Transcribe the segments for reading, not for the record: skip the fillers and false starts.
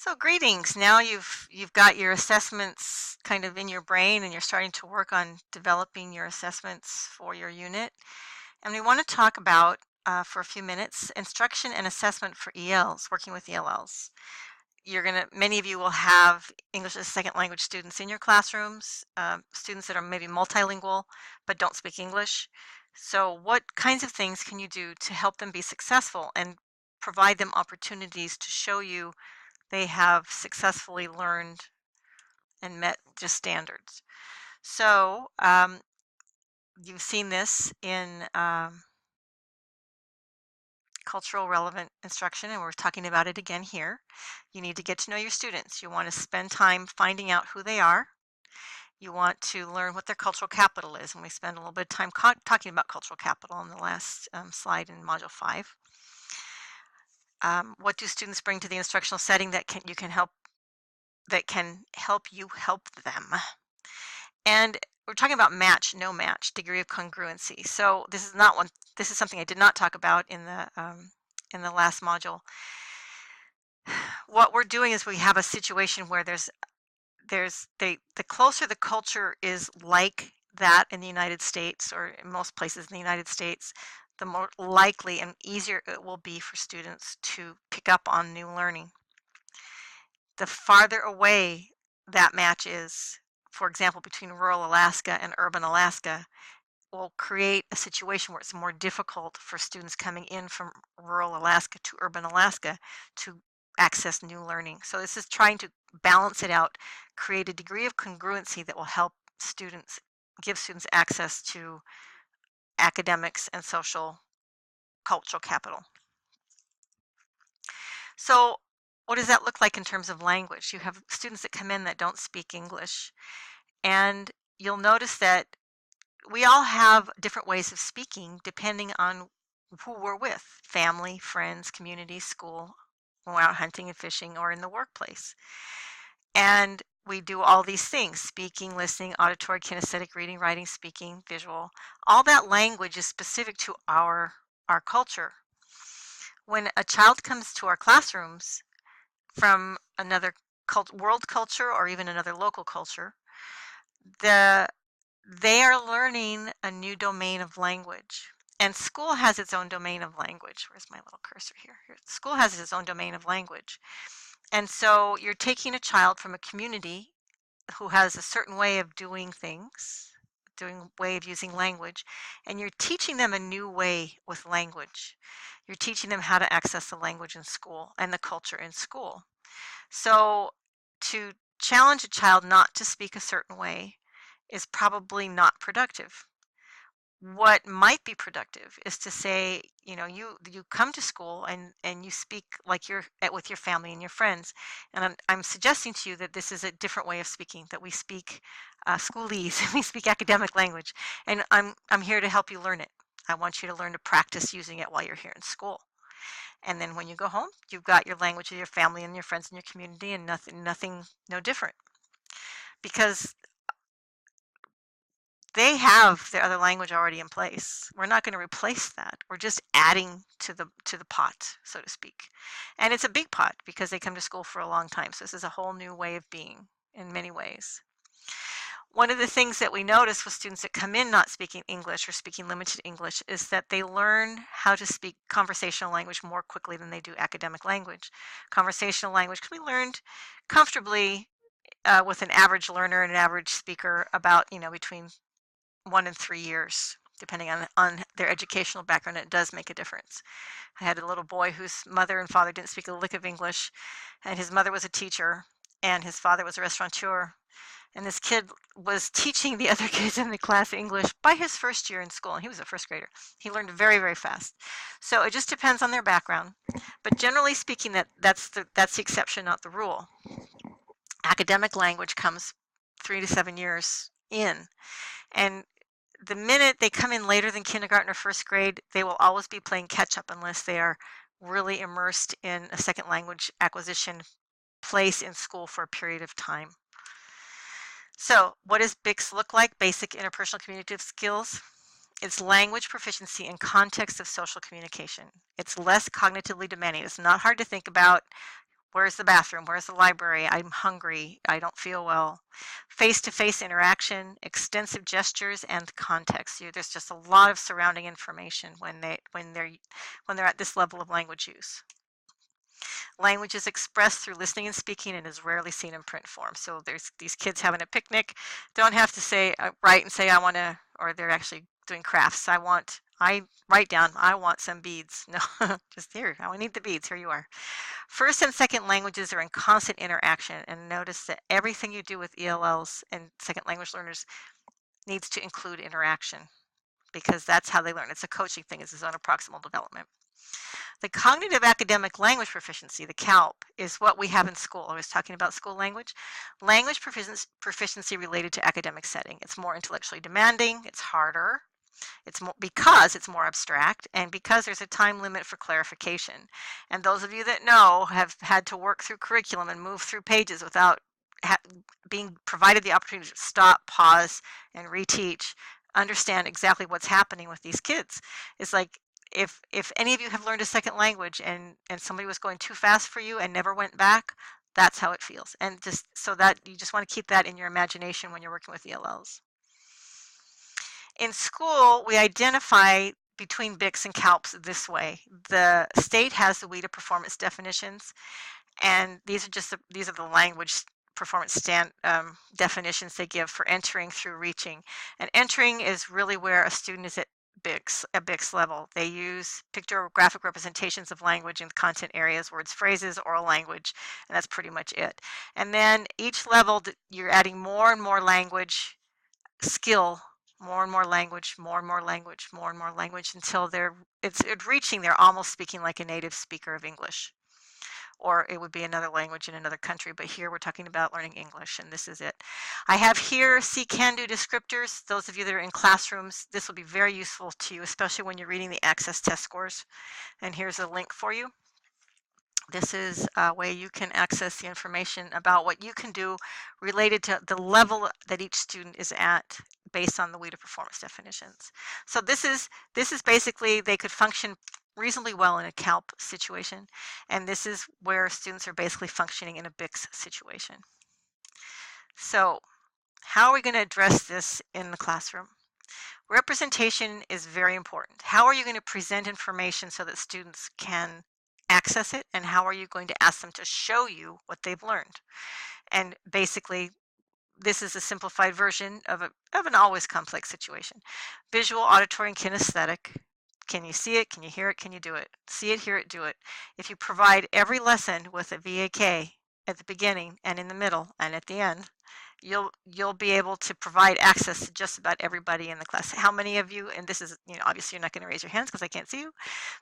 So greetings. Now you've got your assessments kind of in your brain and you're starting to work on developing your assessments for your unit. And we want to talk about for a few minutes instruction and assessment for ELs, working with ELLs. Many of you will have English as a second language students in your classrooms, students that are maybe multilingual but don't speak English. So what kinds of things can you do to help them be successful and provide them opportunities to show you they have successfully learned and met just standards. So you've seen this in cultural relevant instruction, and we're talking about it again here. You need to get to know your students. You want to spend time finding out who they are. You want to learn what their cultural capital is, and we spend a little bit of time talking about cultural capital in the last slide in Module 5. What do students bring to the instructional setting that can help you help them? And we're talking about match, no match, degree of congruency. So this is not one. This is something I did not talk about in the last module. What we're doing is we have a situation where the closer the culture is like that in the United States or in most places in the United States, the more likely and easier it will be for students to pick up on new learning. The farther away that match is, for example, between rural Alaska and urban Alaska, will create a situation where it's more difficult for students coming in from rural Alaska to urban Alaska to access new learning. So this is trying to balance it out, create a degree of congruency that will help students, give students access to academics and social cultural capital. So what does that look like in terms of language? You have students that come in that don't speak English, and you'll notice that we all have different ways of speaking depending on who we're with, family, friends, community, school, when we're out hunting and fishing or in the workplace. And we do all these things, speaking, listening, auditory, kinesthetic, reading, writing, speaking, visual. All that language is specific to our culture. When a child comes to our classrooms from another world culture or even another local culture, they are learning a new domain of language. And school has its own domain of language. Where's my little cursor here? School has its own domain of language. And so you're taking a child from a community who has a certain way of doing things, way of using language, and you're teaching them a new way with language. You're teaching them how to access the language in school and the culture in school. So to challenge a child not to speak a certain way is probably not productive. What might be productive is to say, you come to school and you speak like you're with your family and your friends. And I'm suggesting to you that this is a different way of speaking, that we speak schoolese, we speak academic language. And I'm here to help you learn it. I want you to learn to practice using it while you're here in school. And then when you go home, you've got your language with your family and your friends and your community, and no different. Because they have their other language already in place. We're not going to replace that. We're just adding to the pot, so to speak. And it's a big pot because they come to school for a long time. So this is a whole new way of being in many ways. One of the things that we notice with students that come in not speaking English or speaking limited English is that they learn how to speak conversational language more quickly than they do academic language. Conversational language can be learned comfortably with an average learner and an average speaker about, between 1 and 3 years, depending on their educational background. It does make a difference. I had a little boy whose mother and father didn't speak a lick of English, and his mother was a teacher, and his father was a restaurateur. And this kid was teaching the other kids in the class English by his first year in school, and he was a first grader. He learned very, very fast. So it just depends on their background. But generally speaking, that's the exception, not the rule. Academic language comes 3 to 7 years in. And the minute they come in later than kindergarten or first grade, they will always be playing catch up unless they are really immersed in a second language acquisition place in school for a period of time. So what does BICS look like? Basic interpersonal communicative skills. It's language proficiency in context of social communication. It's less cognitively demanding. It's not hard to think about Where's the bathroom? Where's the library? I'm hungry. I don't feel well. Face-to-face interaction, extensive gestures, and context. There's just a lot of surrounding information when they're at this level of language use. Language is expressed through listening and speaking and is rarely seen in print form. So there's these kids having a picnic, don't have to say write and say I want to, or they're actually doing crafts. I write down I want some beads. No, just here. I need the beads. Here you are. First and second languages are in constant interaction, and notice that everything you do with ELLs and second language learners needs to include interaction because that's how they learn. It's a coaching thing. It's a zone of proximal development. The cognitive academic language proficiency, the CALP, is what we have in school. I was talking about school language. Language proficiency related to academic setting. It's more intellectually demanding. It's harder. It's more because it's more abstract and because there's a time limit for clarification. And those of you that know have had to work through curriculum and move through pages without being provided the opportunity to stop, pause, and reteach, understand exactly what's happening with these kids. It's like if any of you have learned a second language and somebody was going too fast for you and never went back, that's how it feels. And just so that you just want to keep that in your imagination when you're working with ELLs. In school, we identify between BICS and CALPs this way. The state has the WIDA performance definitions, and these are the language performance definitions they give for entering through reaching. And entering is really where a student is at BICS level. They use pictographic representations of language in content areas, words, phrases, oral language, and that's pretty much it. And then each level, you're adding more and more language skill, more and more language, more and more language, more and more language until it's reaching, they're almost speaking like a native speaker of English. Or it would be another language in another country, but here we're talking about learning English, and this is it. I have here see-can-do descriptors. Those of you that are in classrooms, this will be very useful to you, especially when you're reading the access test scores. And here's a link for you. This is a way you can access the information about what you can do related to the level that each student is at based on the WIDA performance definitions. So this is basically, they could function reasonably well in a CALP situation, and this is where students are basically functioning in a BICS situation. So how are we going to address this in the classroom? Representation is very important. How are you going to present information so that students can access it, and how are you going to ask them to show you what they've learned? And basically, this is a simplified version of an always complex situation. Visual, auditory, and kinesthetic. Can you see it? Can you hear it? Can you do it? See it, hear it, do it. If you provide every lesson with a VAK at the beginning and in the middle and at the end, you'll be able to provide access to just about everybody in the class. How many of you, and this is, obviously you're not going to raise your hands because I can't see you,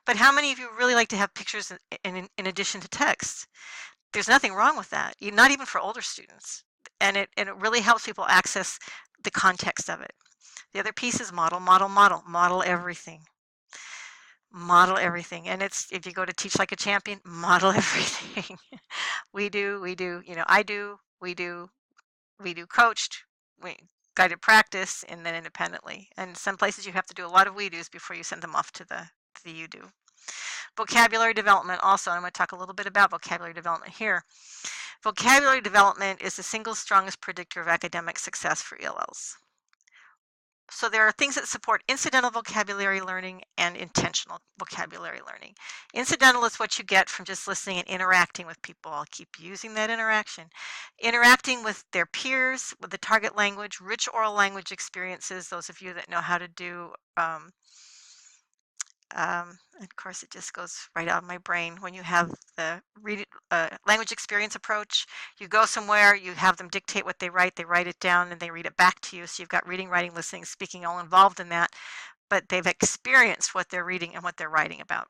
but how many of you really like to have pictures in addition to text? There's nothing wrong with that, not even for older students. And it really helps people access the context of it. The other piece is model, model, model. Model everything. Model everything. And it's, if you go to Teach Like a Champion, model everything. we do, I do, we do coached, guided practice, and then independently. And some places you have to do a lot of we do's before you send them off to the you do. Vocabulary development also, I'm going to talk a little bit about vocabulary development here. Vocabulary development is the single strongest predictor of academic success for ELLs. So there are things that support incidental vocabulary learning and intentional vocabulary learning. Incidental is what you get from just listening and interacting with people. I'll keep using that interaction. Interacting with their peers, with the target language, rich oral language experiences, those of you that know how to do, of course it just goes right out of my brain. When you have the language experience approach, you go somewhere, you have them dictate what they write it down, and they read it back to you. So you've got reading, writing, listening, speaking all involved in that, but they've experienced what they're reading and what they're writing about.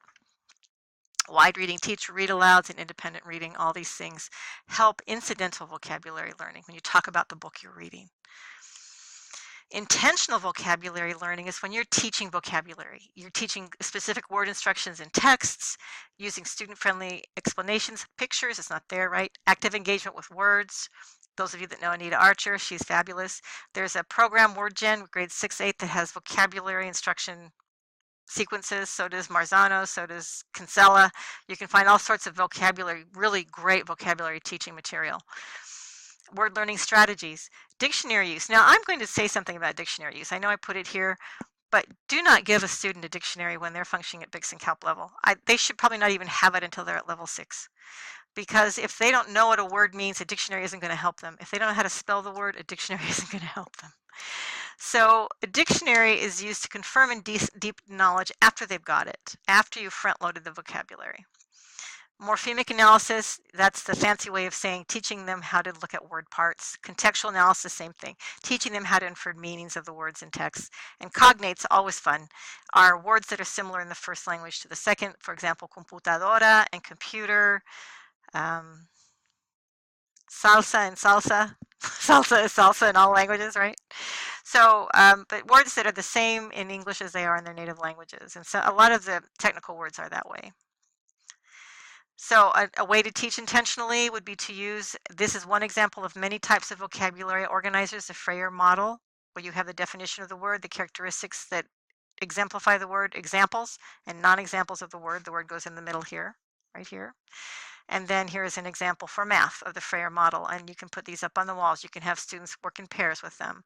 Wide reading, teacher read alouds, and independent reading, all these things help incidental vocabulary learning when you talk about the book you're reading. Intentional vocabulary learning is when you're teaching vocabulary. You're teaching specific word instructions in texts, using student-friendly explanations, pictures, it's not there, right? Active engagement with words. Those of you that know Anita Archer, she's fabulous. There's a program, WordGen, grade 6-8, that has vocabulary instruction sequences, so does Marzano, so does Kinsella. You can find all sorts of vocabulary, really great vocabulary teaching material. Word learning strategies, dictionary use. Now I'm going to say something about dictionary use. I know I put it here, but do not give a student a dictionary when they're functioning at Bix and Calp level. They should probably not even have it until they're at level 6. Because if they don't know what a word means, a dictionary isn't going to help them. If they don't know how to spell the word, a dictionary isn't going to help them. So a dictionary is used to confirm and deep knowledge after they've got it, after you've front-loaded the vocabulary. Morphemic analysis, that's the fancy way of saying teaching them how to look at word parts. Contextual analysis, same thing, teaching them how to infer meanings of the words in text. And cognates, always fun, are words that are similar in the first language to the second. For example, computadora and computer. Salsa and salsa. Salsa is salsa in all languages, right? So, but words that are the same in English as they are in their native languages. And so a lot of the technical words are that way. So a way to teach intentionally would be to use, this is one example of many types of vocabulary organizers, the Frayer Model, where you have the definition of the word, the characteristics that exemplify the word, examples, and non-examples of the word. The word goes in the middle here, right here. And then here is an example for math of the Frayer Model, and you can put these up on the walls. You can have students work in pairs with them.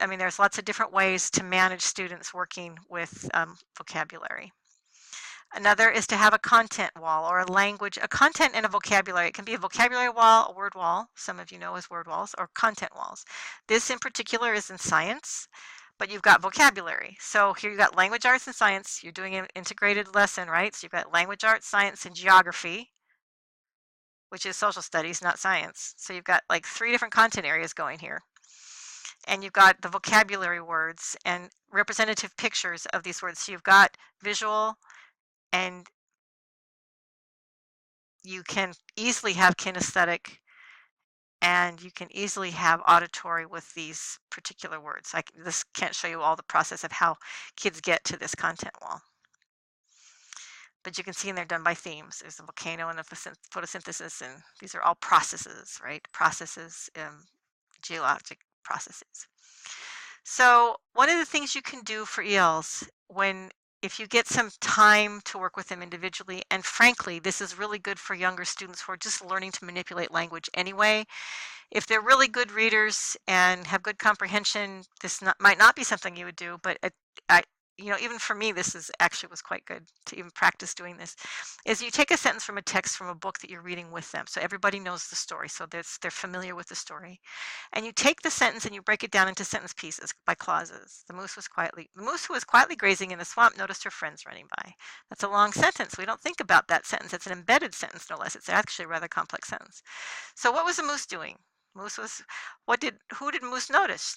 I mean, there's lots of different ways to manage students working with vocabulary. Another is to have a content wall or a language, a content and a vocabulary. It can be a vocabulary wall, a word wall, some of you know as word walls, or content walls. This in particular is in science, but you've got vocabulary. So here you've got language arts and science. You're doing an integrated lesson, right? So you've got language arts, science, and geography, which is social studies, not science. So you've got like 3 different content areas going here. And you've got the vocabulary words and representative pictures of these words. So you've got visual, and you can easily have kinesthetic, and you can easily have auditory with these particular words. This can't show you all the process of how kids get to this content wall. But you can see, and they're done by themes. There's a volcano and a photosynthesis, and these are all processes, right? Processes, geologic processes. So one of the things you can do for ELs if you get some time to work with them individually, and frankly, this is really good for younger students who are just learning to manipulate language anyway. If they're really good readers and have good comprehension, this might not be something you would do, but even for me, this was quite good to even practice doing this, is you take a sentence from a text from a book that you're reading with them. So everybody knows the story, so they're familiar with the story. And you take the sentence and you break it down into sentence pieces by clauses. The moose who was quietly grazing in the swamp noticed her friends running by. That's a long sentence. We don't think about that sentence. It's an embedded sentence, no less. It's actually a rather complex sentence. So what was the moose doing? Who did Moose notice?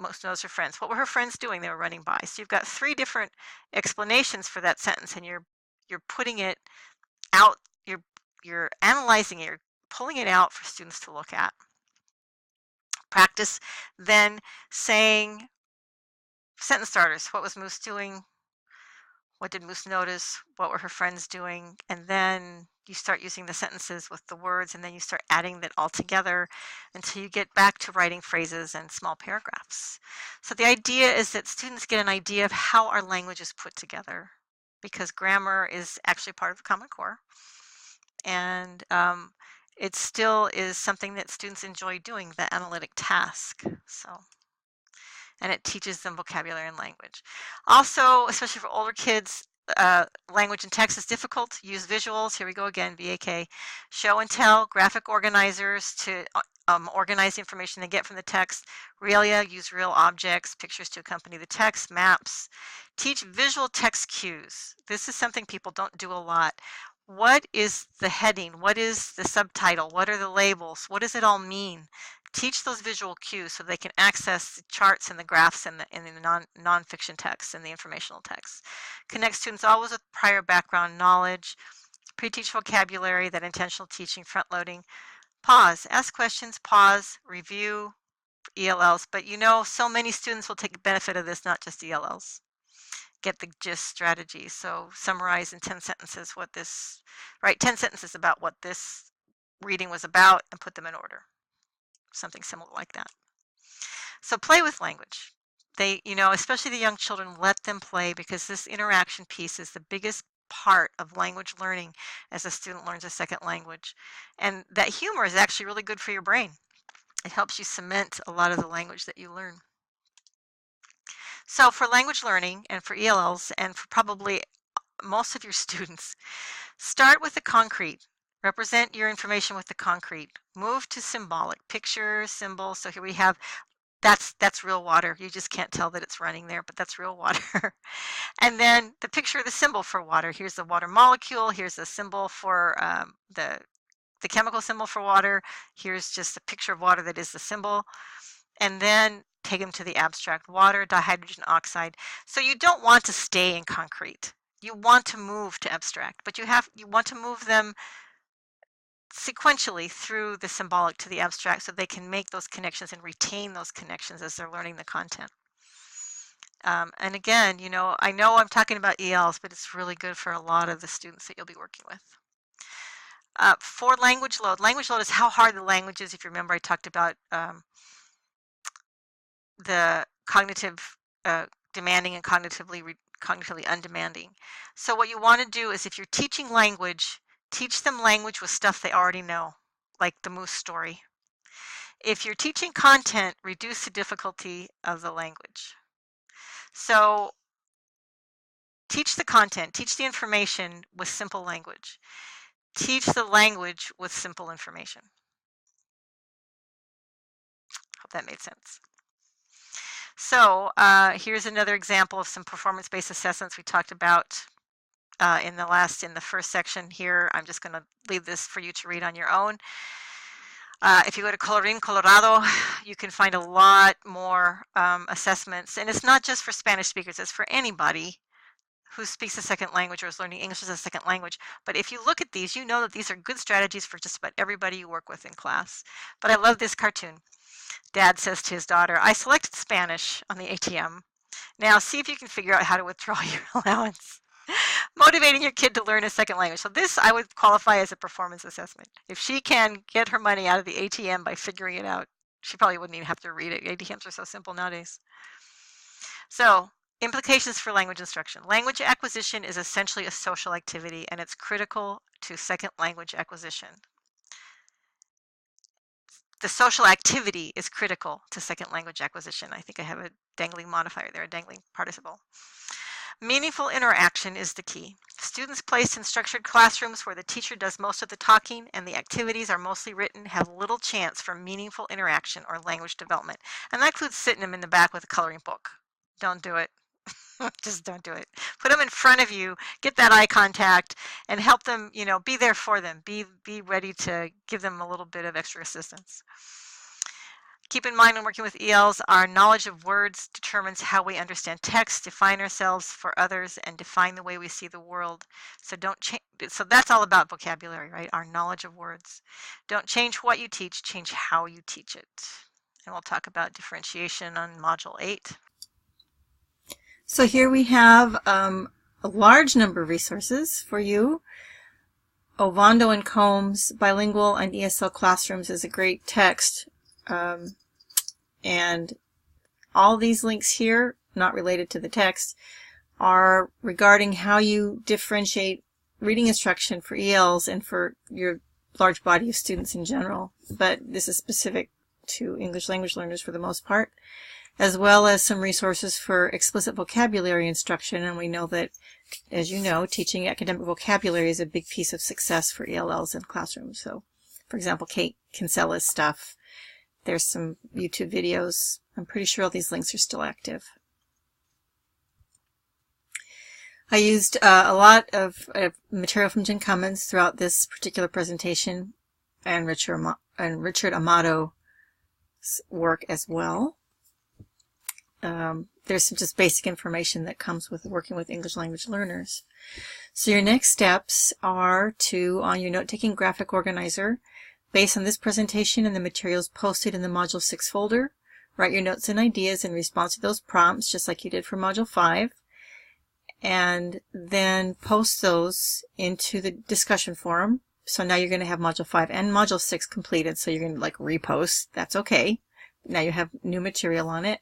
Moose noticed her friends. What were her friends doing? They were running by. So you've got 3 different explanations for that sentence, and you're putting it out, you're analyzing it, you're pulling it out for students to look at. Practice then saying sentence starters. What was Moose doing? What did Moose notice? What were her friends doing? And then you start using the sentences with the words, and then you start adding that all together until you get back to writing phrases and small paragraphs. So the idea is that students get an idea of how our language is put together, because grammar is actually part of the Common Core. And it still is something that students enjoy doing, the analytic task. And it teaches them vocabulary and language. Also, especially for older kids, language and text is difficult. Use visuals. Here we go again, VAK. Show and tell, graphic organizers to organize the information they get from the text. Realia, use real objects, pictures to accompany the text, maps. Teach visual text cues. This is something people don't do a lot. What is the heading? What is the subtitle? What are the labels? What does it all mean? Teach those visual cues so they can access the charts and the graphs in the nonfiction text and the informational text. Connect students always with prior background knowledge. Pre-teach vocabulary, that intentional teaching, front-loading. Pause, ask questions, pause, review ELLs. But so many students will take benefit of this, not just ELLs. Get the gist strategy. So summarize in 10 sentences write 10 sentences about what this reading was about and put them in order. Something similar like that. So play with language. They, especially the young children, let them play, because this interaction piece is the biggest part of language learning as a student learns a second language. And that humor is actually really good for your brain. It helps you cement a lot of the language that you learn. So for language learning and for ELLs and for probably most of your students, start with the concrete. Represent your information with the concrete. Move to symbolic. Picture, symbol. So here we have, that's real water. You just can't tell that it's running there, but that's real water. And then the picture of the symbol for water. Here's the water molecule. Here's the symbol for the chemical symbol for water. Here's just a picture of water that is the symbol. And then take them to the abstract. Water, dihydrogen oxide. So you don't want to stay in concrete. You want to move to abstract, but you want to move them sequentially through the symbolic to the abstract so they can make those connections and retain those connections as they're learning the content. And again, I know I'm talking about ELs, but it's really good for a lot of the students that you'll be working with. For language load is how hard the language is. If you remember, I talked about the cognitive demanding and cognitively undemanding. So what you want to do is, if you're teaching language, teach them language with stuff they already know, like the moose story. If you're teaching content, reduce the difficulty of the language. So teach the content, teach the information with simple language. Teach the language with simple information. Hope that made sense. So here's another example of some performance-based assessments we talked about in the first section here. I'm just going to leave this for you to read on your own. If you go to Colorín Colorado, you can find a lot more assessments. And it's not just for Spanish speakers, it's for anybody who speaks a second language or is learning English as a second language. But if you look at these, you know that these are good strategies for just about everybody you work with in class. But I love this cartoon. Dad says to his daughter, "I selected Spanish on the ATM. Now see if you can figure out how to withdraw your allowance." Motivating your kid to learn a second language. So this I would qualify as a performance assessment. If she can get her money out of the ATM by figuring it out, she probably wouldn't even have to read it. ATMs are so simple nowadays. So implications for language instruction. Language acquisition is essentially a social activity, and it's critical to second language acquisition. The social activity is critical to second language acquisition. I think I have a dangling modifier there, a dangling participle. Meaningful interaction is the key. Students placed in structured classrooms where the teacher does most of the talking and the activities are mostly written have little chance for meaningful interaction or language development. And that includes sitting them in the back with a coloring book. Don't do it. Just don't do it. Put them in front of you, get that eye contact, and help them, be there for them. Be ready to give them a little bit of extra assistance. Keep in mind when working with ELs, our knowledge of words determines how we understand text, define ourselves for others, and define the way we see the world. So so that's all about vocabulary, right? Our knowledge of words. Don't change what you teach, change how you teach it. And we'll talk about differentiation on Module 8. So here we have a large number of resources for you. Ovando and Combs, Bilingual and ESL Classrooms is a great text. And all these links here, not related to the text, are regarding how you differentiate reading instruction for ELs and for your large body of students in general. But this is specific to English language learners for the most part, as well as some resources for explicit vocabulary instruction. And we know that, as you know, teaching academic vocabulary is a big piece of success for ELLs in classrooms. So, for example, Kate Kinsella's stuff. There's some YouTube videos. I'm pretty sure all these links are still active. I used a lot of material from Jen Cummins throughout this particular presentation, and Richard Amato's work as well. There's some just basic information that comes with working with English language learners. So your next steps are to, on your note-taking graphic organizer, based on this presentation and the materials posted in the Module 6 folder, write your notes and ideas in response to those prompts, just like you did for Module 5, and then post those into the discussion forum. So now you're going to have Module 5 and Module 6 completed, so you're going to repost. That's okay. Now you have new material on it.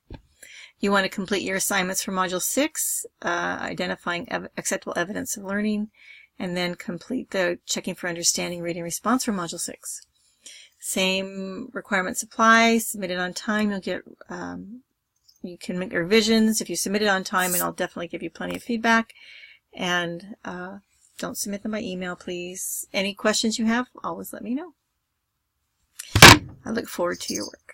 You want to complete your assignments for Module 6, identifying acceptable evidence of learning, and then complete the checking for understanding, reading response for Module 6. Same requirements apply. Submit it on time. You'll get, you can make revisions if you submit it on time, and I'll definitely give you plenty of feedback. And don't submit them by email, please. Any questions you have, always let me know. I look forward to your work.